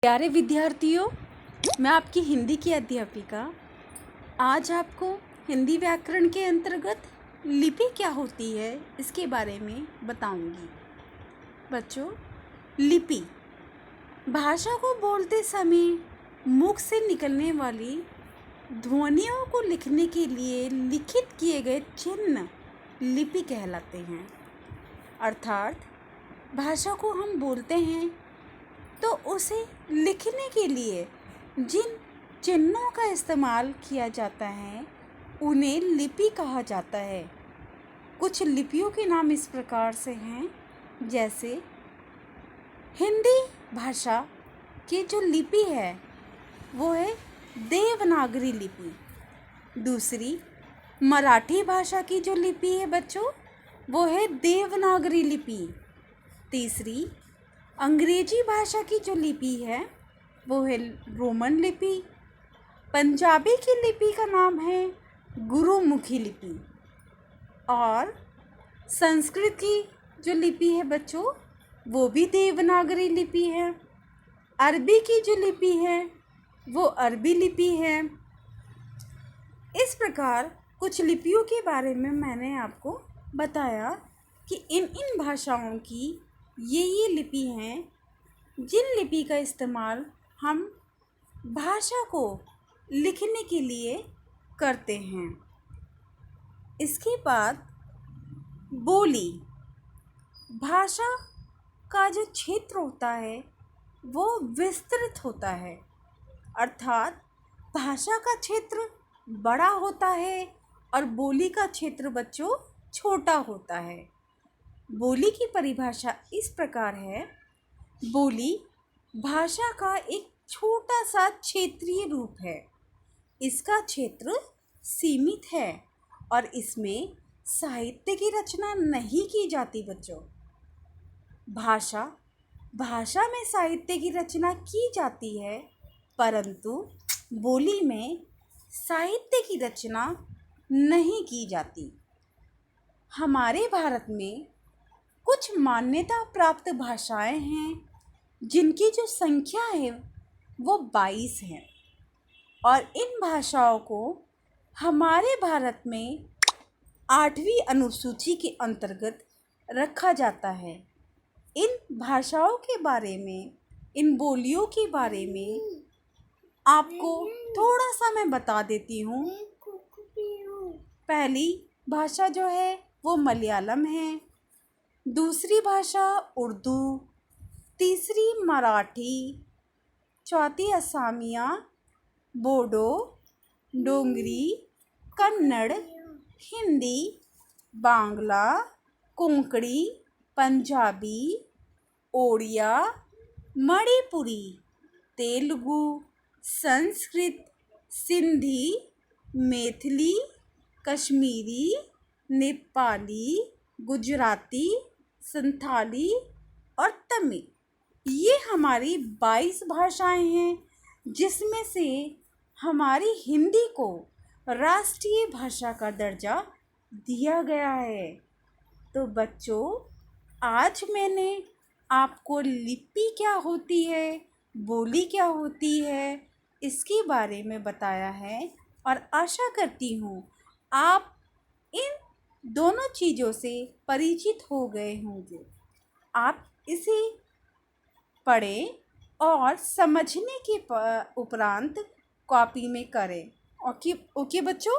प्यारे विद्यार्थियों, मैं आपकी हिंदी की अध्यापिका आज आपको हिंदी व्याकरण के अंतर्गत लिपि क्या होती है इसके बारे में बताऊंगी। बच्चों, लिपि भाषा को बोलते समय मुख से निकलने वाली ध्वनियों को लिखने के लिए लिखित किए गए चिन्ह लिपि कहलाते हैं। अर्थात भाषा को हम बोलते हैं तो उसे लिखने के लिए जिन चिन्हों का इस्तेमाल किया जाता है उन्हें लिपि कहा जाता है। कुछ लिपियों के नाम इस प्रकार से हैं, जैसे हिंदी भाषा की जो लिपि है वो है देवनागरी लिपि। दूसरी मराठी भाषा की जो लिपि है बच्चों वो है देवनागरी लिपि। तीसरी अंग्रेजी भाषा की जो लिपि है वो है रोमन लिपि। पंजाबी की लिपि का नाम है गुरुमुखी लिपि। और संस्कृत की जो लिपि है बच्चों वो भी देवनागरी लिपि है। अरबी की जो लिपि है वो अरबी लिपि है। इस प्रकार कुछ लिपियों के बारे में मैंने आपको बताया कि इन भाषाओं की ये लिपि हैं जिन लिपि का इस्तेमाल हम भाषा को लिखने के लिए करते हैं। इसके बाद बोली भाषा का जो क्षेत्र होता है वो विस्तृत होता है। अर्थात भाषा का क्षेत्र बड़ा होता है और बोली का क्षेत्र बच्चों छोटा होता है। बोली की परिभाषा इस प्रकार है, बोली भाषा का एक छोटा सा क्षेत्रीय रूप है। इसका क्षेत्र सीमित है और इसमें साहित्य की रचना नहीं की जाती बच्चों। भाषा में साहित्य की रचना की जाती है, परंतु बोली में साहित्य की रचना नहीं की जाती। हमारे भारत में कुछ मान्यता प्राप्त भाषाएं हैं जिनकी जो संख्या है वो 22 है और इन भाषाओं को हमारे भारत में 8वीं अनुसूची के अंतर्गत रखा जाता है। इन भाषाओं के बारे में, इन बोलियों के बारे में आपको थोड़ा सा मैं बता देती हूँ। पहली भाषा जो है वो मलयालम है। दूसरी भाषा उर्दू। तीसरी मराठी। चौथी असमिया, बोडो, डोंगरी, कन्नड़, हिंदी, बांग्ला, कोंकणी, पंजाबी, ओडिया, मणिपुरी, तेलुगु, संस्कृत, सिंधी, मैथिली, कश्मीरी, नेपाली, गुजराती, संथाली और तमिल। ये हमारी 22 भाषाएं हैं जिसमें से हमारी हिंदी को राष्ट्रीय भाषा का दर्जा दिया गया है। तो बच्चों, आज मैंने आपको लिपि क्या होती है, बोली क्या होती है इसके बारे में बताया है और आशा करती हूँ आप इन दोनों चीज़ों से परिचित हो गए होंगे। आप इसे पढ़ें और समझने के उपरांत कॉपी में करें। ओके बच्चों।